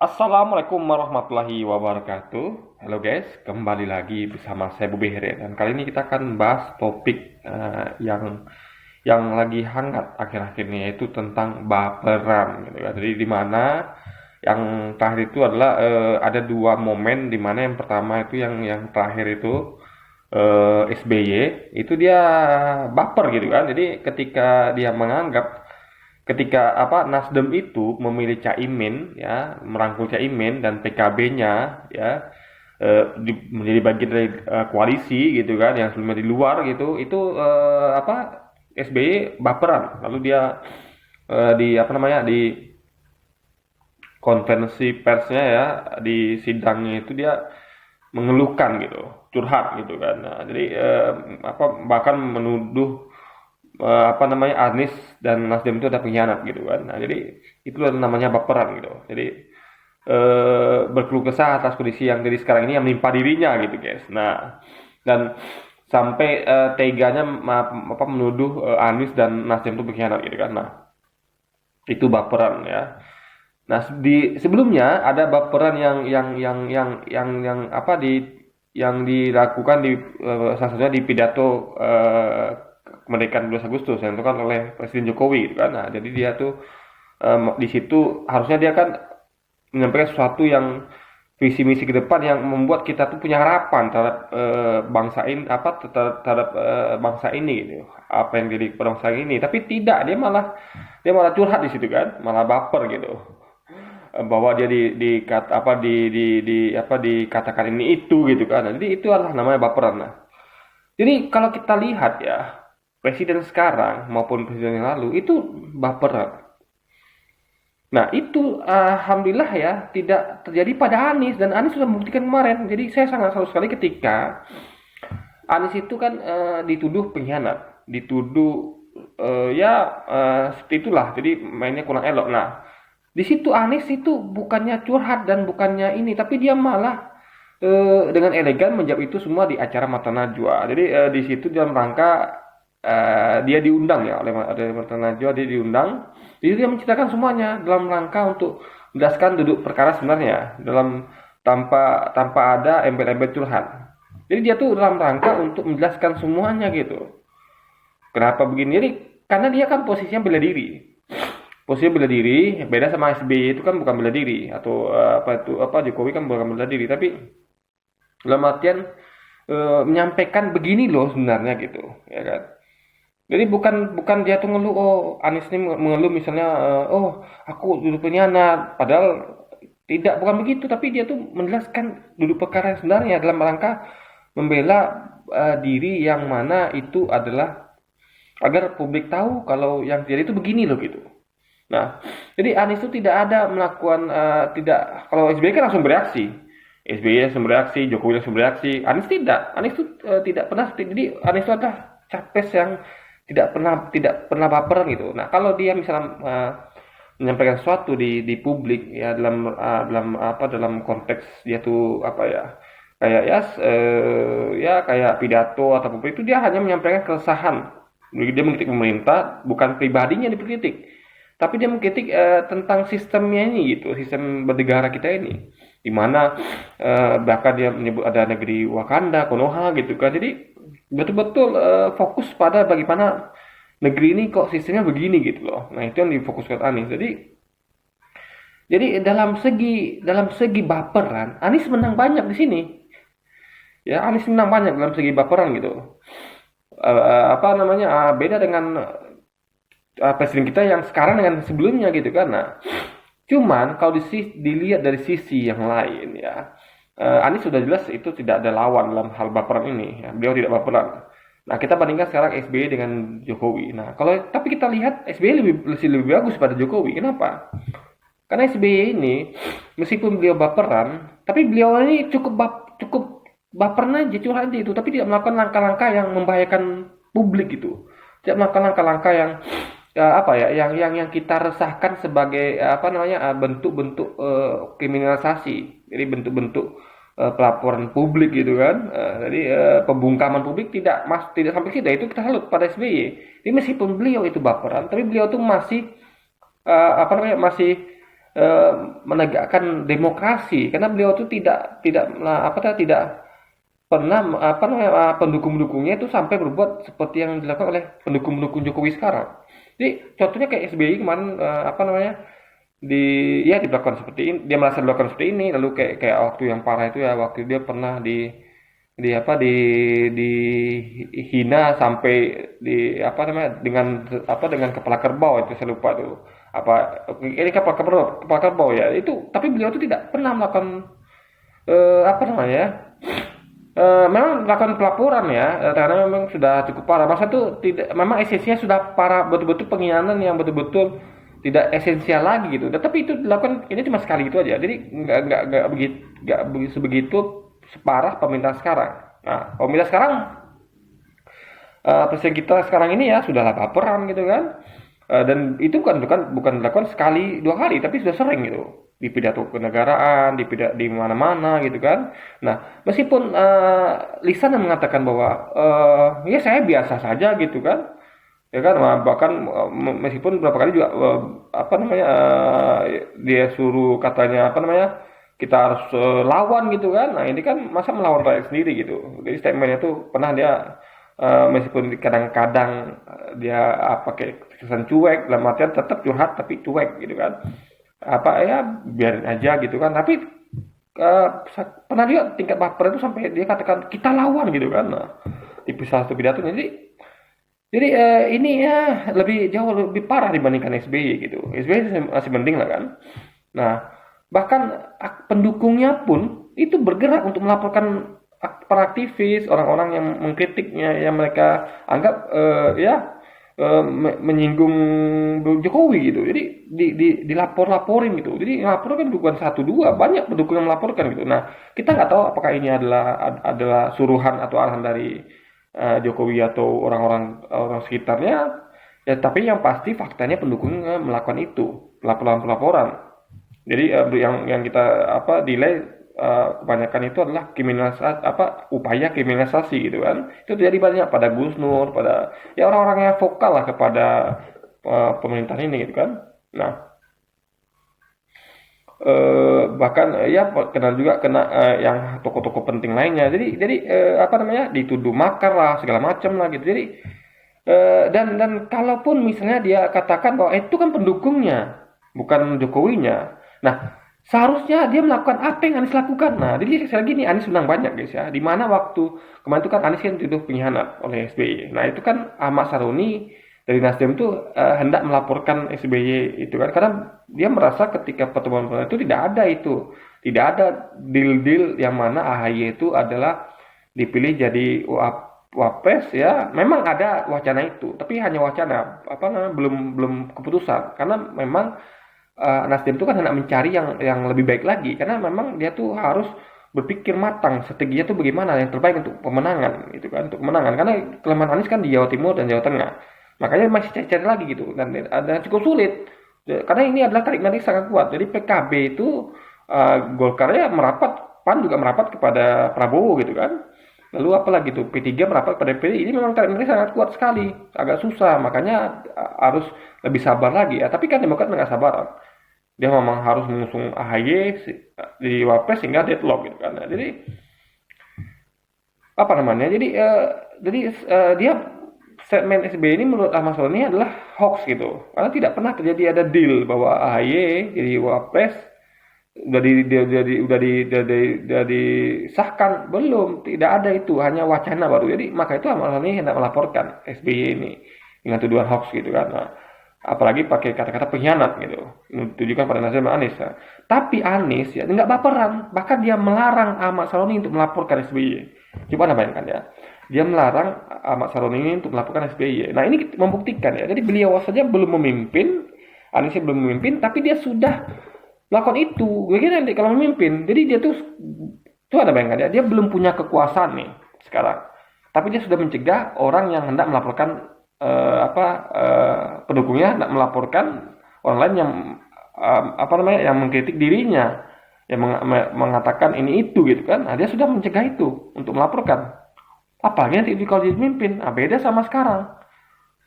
Assalamualaikum warahmatullahi wabarakatuh. Halo guys, kembali lagi bersama saya Bobi Here dan kali ini kita akan bahas topik yang lagi hangat akhir-akhir ini yaitu tentang baperan gitu ya. Jadi di mana yang terakhir itu adalah ada dua momen di mana yang pertama itu yang terakhir itu SBY itu dia baper gitu kan. Jadi ketika dia menganggap ketika Nasdem itu memilih Caimin ya merangkul Caimin dan PKB-nya ya menjadi bagian dari koalisi gitu kan yang sebelumnya di luar gitu itu SBY baperan lalu dia di konferensi persnya ya di sidangnya itu dia mengeluhkan gitu curhat gitu kan. Nah, jadi bahkan menuduh Anies dan Nasdem itu ada pengkhianat gitu kan. Nah, jadi itu namanya baperan gitu. Jadi berkeluh kesah atas kondisi yang dari sekarang ini yang menimpa dirinya gitu, guys. Nah, dan sampai teganya menuduh Anies dan Nasdem itu pengkhianat gitu kan. Nah, itu baperan ya. Nah, di sebelumnya ada baperan yang yang dilakukan di salah satunya di pidato kemerdekaan 12 Agustus yang itu kan oleh Presiden Jokowi gitu kan. Nah, jadi dia tuh di situ harusnya dia kan menyampaikan sesuatu yang visi misi ke depan yang membuat kita tuh punya harapan terhadap bangsa ini terhadap bangsa ini gitu. Apa yang jadi bangsa ini, tapi tidak, dia malah curhat di situ kan, malah baper gitu. Bahwa dia dikatakan ini itu gitu kan. Nah, jadi itu adalah namanya baperan. Nah, jadi kalau kita lihat ya, presiden sekarang maupun presiden yang lalu itu baperan. Nah, itu alhamdulillah ya tidak terjadi pada Anies dan Anies sudah membuktikan kemarin. Jadi saya sangat salut sekali ketika Anies itu kan dituduh pengkhianat, dituduh seperti itulah. Jadi mainnya kurang elok. Nah, di situ Anies itu bukannya curhat dan bukannya ini, tapi dia malah dengan elegan menjawab itu semua di acara Mata Najwa. Jadi di situ dalam rangka dia diundang ya oleh Mata Najwa, dia diundang. Jadi dia menceritakan semuanya dalam rangka untuk menjelaskan duduk perkara sebenarnya dalam tanpa ada embel-embel curhat. Jadi dia tuh dalam rangka untuk menjelaskan semuanya gitu. Kenapa begini? Jadi karena dia kan posisinya bela diri. Posisinya bela diri, beda sama SBY itu kan bukan bela diri atau Jokowi kan bukan bela diri, tapi dalam artian menyampaikan begini loh sebenarnya gitu, ya kan. Jadi bukan bukan dia tuh ngeluh, oh Anies ini mengeluh misalnya, oh aku duduk pengkhianat, padahal tidak, bukan begitu, tapi dia tuh menjelaskan duduk perkara yang sebenarnya dalam rangka membela diri yang mana itu adalah agar publik tahu kalau yang terjadi itu begini loh gitu. Nah, jadi Anies itu tidak ada melakukan tidak, kalau SBY kan langsung bereaksi. SBY langsung bereaksi, Jokowi langsung bereaksi. Anies tidak. Anies itu tidak pernah, jadi Anies itu adalah capres yang tidak pernah baperan gitu. Nah, kalau dia misalnya menyampaikan sesuatu di publik ya dalam konteks dia tuh kayak ya kayak pidato atau apa itu, dia hanya menyampaikan keresahan. Dia mengkritik pemerintah, bukan pribadinya dikritik, tapi dia mengkritik tentang sistemnya ini gitu, sistem bernegara kita ini, di mana bahkan dia menyebut ada negeri Wakanda, Konoha gitu kan. Jadi betul-betul fokus pada bagaimana negeri ini kok sistemnya begini gitu loh. Nah, itu yang difokuskan Anies. Jadi dalam segi baperan, Anies menang banyak di sini. Ya, Anies menang banyak dalam segi baperan gitu. Beda dengan presiden kita yang sekarang dengan sebelumnya gitu kan. Nah, cuman kalau dilihat dari sisi yang lain ya, Anies sudah jelas itu tidak ada lawan dalam hal baperan ini ya. Beliau tidak baperan. Nah, kita bandingkan sekarang SBY dengan Jokowi. Nah, tapi kita lihat SBY lebih bagus pada Jokowi. Kenapa? Karena SBY ini meskipun beliau baperan, tapi beliau ini cukup baperan aja, curhat aja itu, tapi tidak melakukan langkah-langkah yang membahayakan publik gitu. Tidak melakukan langkah-langkah yang yang kita resahkan sebagai bentuk-bentuk kriminalisasi. Jadi bentuk-bentuk pelaporan publik gitu kan. Jadi pembungkaman publik tidak sampai kita, itu kita salut pada SBY. Jadi meskipun beliau itu baperan, tapi beliau tuh masih masih eh, menegakkan demokrasi, karena beliau itu tidak pernah pendukung-pendukungnya itu sampai berbuat seperti yang dilakukan oleh pendukung-pendukung Jokowi sekarang. Jadi contohnya kayak SBY kemarin, dilakukan seperti ini, dia merasa dilakukan seperti ini, lalu kayak waktu yang parah itu ya, waktu dia pernah di apa dihina sampai dengan kepala kerbau, itu saya lupa tuh apa, ini kepala kerbau ya itu, tapi beliau itu tidak pernah melakukan apa namanya memang melakukan pelaporan ya, karena memang sudah cukup parah. Masa itu tidak, memang esensinya sudah parah, betul-betul pengkhianatan yang betul-betul tidak esensial lagi gitu. Tapi itu dilakukan ini cuma sekali itu aja. Jadi nggak begitu sebegitu separah pemerintah sekarang. Nah, pemerintah sekarang, presiden kita sekarang ini ya sudah laporan gitu kan. Dan itu bukan dilakukan sekali dua kali, tapi sudah sering gitu, di pidato kenegaraan, di mana-mana gitu kan. Nah, meskipun lisan yang mengatakan bahwa ya saya biasa saja gitu kan, ya kan, bahkan meskipun beberapa kali juga dia suruh katanya kita harus lawan gitu kan. Nah, ini kan masa melawan rakyat sendiri gitu. Jadi statementnya tuh pernah dia, meskipun kadang-kadang dia pakai kesan cuek, dalam artian tetap curhat tapi cuek gitu kan, biarin aja gitu kan. Tapi uh, pernah dia tingkat baper itu sampai dia katakan kita lawan gitu kan. Nah, di salah satu pidato. Jadi ini ya jauh lebih parah dibandingkan SBY gitu. SBY masih mending lah kan. Nah, bahkan pendukungnya pun itu bergerak untuk melaporkan para aktivis, orang-orang yang mengkritiknya, yang mereka anggap menyinggung Jokowi gitu. Jadi dilapor-laporin gitu. Jadi lapor kan bukan satu dua, banyak pendukung yang melaporkan gitu. Nah, kita nggak tahu apakah ini adalah suruhan atau arahan dari Jokowi atau orang sekitarnya. Ya, tapi yang pasti faktanya pendukungnya melakukan itu, laporan-laporan. Jadi yang kita delay, kebanyakan itu adalah upaya kriminalisasi gitu kan. Itu terjadi banyak pada Gus Nur, pada ya orang-orang yang vokal lah kepada pemerintahan ini gitu kan. Nah, bahkan ya kena yang tokoh-tokoh penting lainnya. Jadi dituduh makar lah, segala macam lah gitu. Jadi dan kalaupun misalnya dia katakan bahwa itu kan pendukungnya, bukan Jokowinya. Nah, seharusnya dia melakukan apa yang Anies lakukan. Nah, jadi sekali lagi nih, Anies menang banyak guys ya. Di mana waktu kemarin itu kan Anies kan dituduh pengkhianat oleh SBY. Nah, itu kan Ahmad Saroni dari Nasdem itu hendak melaporkan SBY itu kan, karena dia merasa ketika pertemuan itu tidak ada deal-deal yang mana AHY itu adalah dipilih jadi Wapres ya. Memang ada wacana itu, tapi hanya wacana, belum keputusan, karena memang Nasdem itu kan hendak mencari yang lebih baik lagi, karena memang dia tuh harus berpikir matang strateginya tuh bagaimana yang terbaik untuk pemenangan gitu kan, untuk kemenangan, karena kelemahan Anies kan di Jawa Timur dan Jawa Tengah, makanya masih cari-cari lagi gitu, dan ada cukup sulit karena ini adalah tarik menarik sangat kuat. Jadi PKB itu Golkar ya merapat, PAN juga merapat kepada Prabowo gitu kan. Lalu apalagi tuh P3 merapat pada PDI. Ini memang tarik menarik sangat kuat sekali, agak susah, makanya harus lebih sabar lagi ya. Tapi kan Demokrat nggak sabar, dia memang harus mengusung AHY di Wapres sehingga deadlock gitu kan. Nah, jadi apa namanya? Dia statement SBY ini menurut Ahmad Saroni adalah hoax gitu, karena tidak pernah terjadi ada deal bahwa AHY jadi Wapres. Udah disahkan belum, tidak ada, itu hanya wacana baru. Jadi maka itu Ahmad Saroni hendak melaporkan SBY ini dengan tuduhan hoax gitu kan. Nah, apalagi pakai kata-kata pengkhianat gitu, ditujukan pada Nasdem Anies. Nah, tapi Anies ya nggak baperan, bahkan dia melarang Ahmad Saroni untuk melaporkan SBY. Coba anda bayangkan ya, dia melarang Ahmad Saroni ini untuk melaporkan SBY. Nah, ini membuktikan ya, jadi beliau saja belum memimpin, Aniesnya belum memimpin, tapi dia sudah melakukan itu. Bagaimana nanti kalau memimpin? Jadi dia tuh ada bayangkan ya, dia belum punya kekuasaan nih sekarang, tapi dia sudah mencegah orang yang hendak melaporkan pendukungnya hendak melaporkan orang lain yang yang mengkritik dirinya, yang mengatakan ini itu gitu kan. Nah, dia sudah mencegah itu untuk melaporkan. Apalagi nanti kalau dia memimpin, beda sama sekarang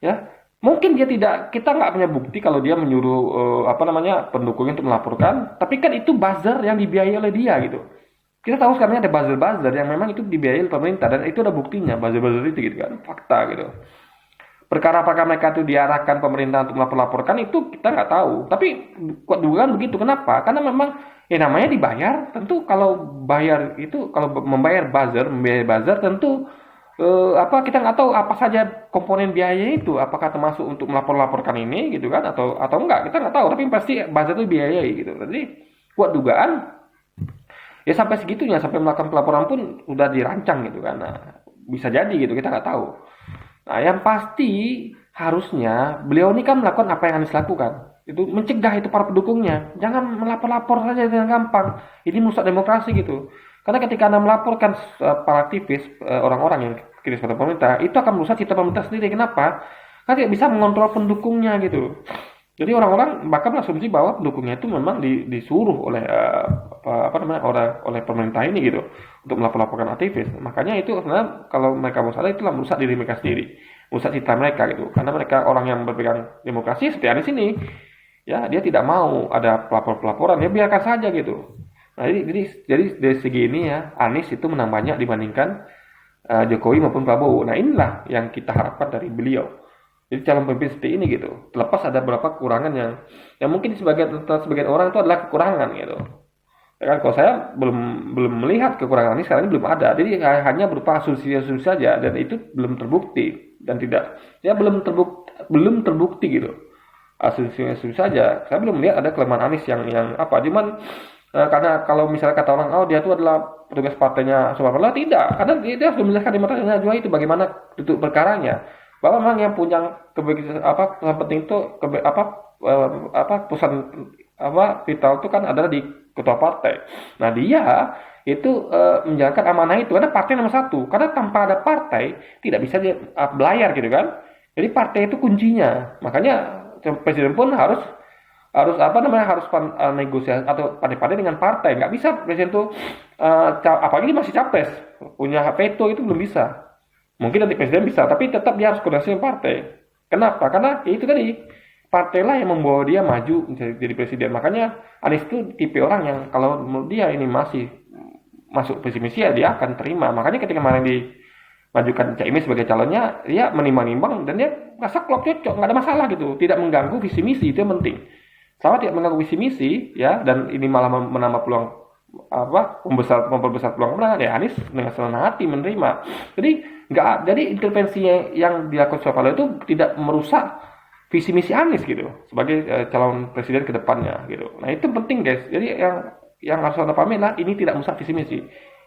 ya. Mungkin dia tidak, kita nggak punya bukti kalau dia menyuruh pendukungnya untuk melaporkan, tapi kan itu buzzer yang dibiayai oleh dia gitu. Kita tahu sekarang ada buzzer-buzzer yang memang itu dibiayai oleh pemerintah dan itu ada buktinya buzzer-buzzer itu gitu kan, fakta gitu. Perkara apakah mereka itu diarahkan pemerintah untuk melapor-laporkan itu kita nggak tahu. Tapi kuat dugaan begitu. Kenapa? Karena memang ya namanya dibayar. Tentu kalau bayar itu kalau membayar buzzer tentu kita nggak tahu apa saja komponen biaya itu. Apakah termasuk untuk melapor-laporkan ini gitu kan atau enggak? Kita nggak tahu. Tapi pasti buzzer itu biayai gitu. Jadi kuat dugaan ya sampai segitunya sampai melakukan pelaporan pun udah dirancang gitu kan. Nah, bisa jadi gitu kita nggak tahu. Nah, yang pasti harusnya beliau ini kan melakukan apa yang Anies lakukan. Itu mencegah itu para pendukungnya. Jangan melapor-lapor saja dengan gampang. Ini merusak demokrasi gitu. Karena ketika Anda melaporkan para aktivis, orang-orang yang kritis pada pemerintah, itu akan merusak citra pemerintah sendiri. Kenapa? Karena tidak bisa mengontrol pendukungnya gitu. Jadi orang-orang bahkan berasumsi bahwa pendukungnya itu memang disuruh oleh oleh pemerintah ini gitu untuk melapor-laporkan aktivis. Makanya itu sebenarnya kalau mereka salah itulah merusak diri mereka sendiri, merusak citra mereka gitu. Karena mereka orang yang berpegang demokrasi seperti Anies ini, ya dia tidak mau ada pelapor-pelaporan, ya biarkan saja gitu. Nah, jadi dari segi ini ya Anies itu menang banyak dibandingkan Jokowi maupun Prabowo. Nah inilah yang kita harapkan dari beliau. Jadi calon pemimpin seperti ini gitu. Terlepas ada beberapa kekurangan yang mungkin sebagian orang itu adalah kekurangan gitu. Ya kan kalau saya belum melihat kekurangan ini sekarang ini belum ada. Jadi hanya berupa asumsi-asumsi saja dan itu belum terbukti dan tidak belum terbukti gitu. Asumsi-asumsi saja. Saya belum melihat ada kelemahan Anies yang apa. Cuman karena kalau misalnya kata orang dia itu adalah petugas partainya Sumatera, tidak. Karena dia harus menjelaskan di matanya juga itu bagaimana duduk perkaranya. Bahwa memang yang punya yang penting itu pusat vital itu kan adalah di ketua partai. Nah dia itu menjalankan amanah itu karena partai nomor satu. Karena tanpa ada partai tidak bisa dia belayar gitu kan. Jadi partai itu kuncinya. Makanya presiden pun harus negosiasi atau pandai-pandai dengan partai. Nggak bisa presiden itu apalagi masih capres punya veto itu belum bisa. Mungkin nanti presiden bisa, tapi tetap dia harus koordinasi dengan partai. Kenapa? Karena ya itu tadi partai lah yang membawa dia maju jadi presiden. Makanya Anies itu tipe orang yang kalau menurut dia ini masih masuk visi misi ya dia akan terima. Makanya ketika kemarin dimajukan Caimin sebagai calonnya, dia menimbang-nimbang dan dia merasa klop cocok, nggak ada masalah gitu. Tidak mengganggu visi misi itu yang penting. Sama tidak mengganggu visi misi ya dan ini malah menambah peluang memperbesar peluang kemenangan ya Anies dengan senang hati menerima. Jadi intervensinya yang dilakukan Surya Paloh itu tidak merusak visi misi Anies gitu sebagai calon presiden ke depannya gitu. Nah itu penting guys. Jadi yang harus Anda pahami adalah ini tidak merusak visi misi.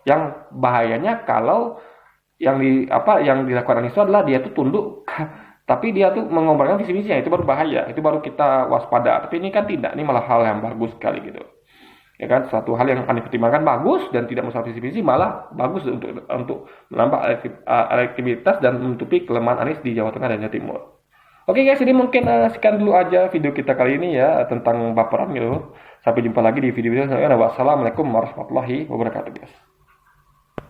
Yang bahayanya kalau yang dilakukan Anies itu adalah dia tuh tunduk tapi dia tuh mengorbankan visi misinya, itu baru bahaya, itu baru kita waspada. Tapi ini kan tidak, ini malah hal yang bagus sekali gitu. Ya kan, satu hal yang Anies pertimbangkan bagus dan tidak merusak visi misi malah bagus untuk menambah elektabilitas dan menutupi kelemahan Anies di Jawa Tengah dan Jawa Timur. Oke guys, ini mungkin sekian dulu aja video kita kali ini ya tentang baperan gitu. Sampai jumpa lagi di video-video selanjutnya. Wassalamualaikum warahmatullahi wabarakatuh guys.